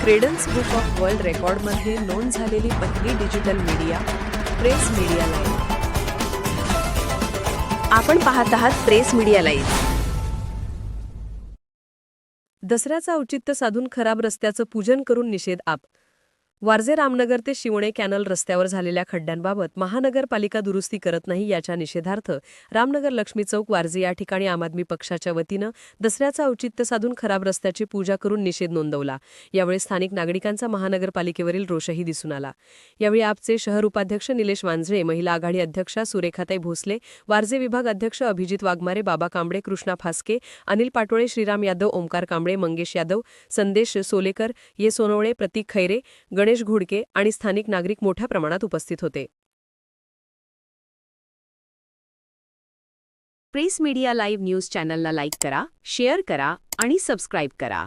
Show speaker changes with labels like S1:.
S1: Credence book of world रेकॉर्डमध्ये नोंद झालेली पहिली digital media press media live.
S2: आपण पाहत आहात प्रेस मीडिया लाईव्ह.
S1: दसऱ्याचं औचित्य साधून खराब रस्त्याचं पूजन करून निषेध आप. वारजे रामनगर ते शिवणे कॅनल रस्त्यावर झालेल्या खड्ड्यांबाबत महानगरपालिका दुरुस्ती करत नाही याच्या निषेधार्थ रामनगर लक्ष्मी चौक वारजे या ठिकाणी आम आदमी पक्षाच्या वतीनं दसऱ्याचं औचित्य साधून खराब रस्त्याची पूजा करून निषेध नोंदवला. यावेळी स्थानिक नागरिकांचा महानगरपालिकेवरील रोषही दिसून आला. यावेळी आपचे शहर उपाध्यक्ष निलेश वांजळे, महिला आघाडी अध्यक्षा सुरेखाताई भोसले, वारजे विभाग अध्यक्ष अभिजित वाघमारे, बाबा कांबळे, कृष्णा फास्के, अनिल पाटोळे, श्रीराम यादव, ओमकार कांबळे, मंगेश यादव, संदेश सोलेकर, ये सोनवळे, प्रतीक खैरे, गणेश घोडके आणि स्थानिक नागरिक मोठ्या प्रमाणात उपस्थित होते.
S2: प्रेस मीडिया लाईव्ह न्यूज चॅनलला लाईक करा, शेअर करा आणि सबस्क्राईब करा.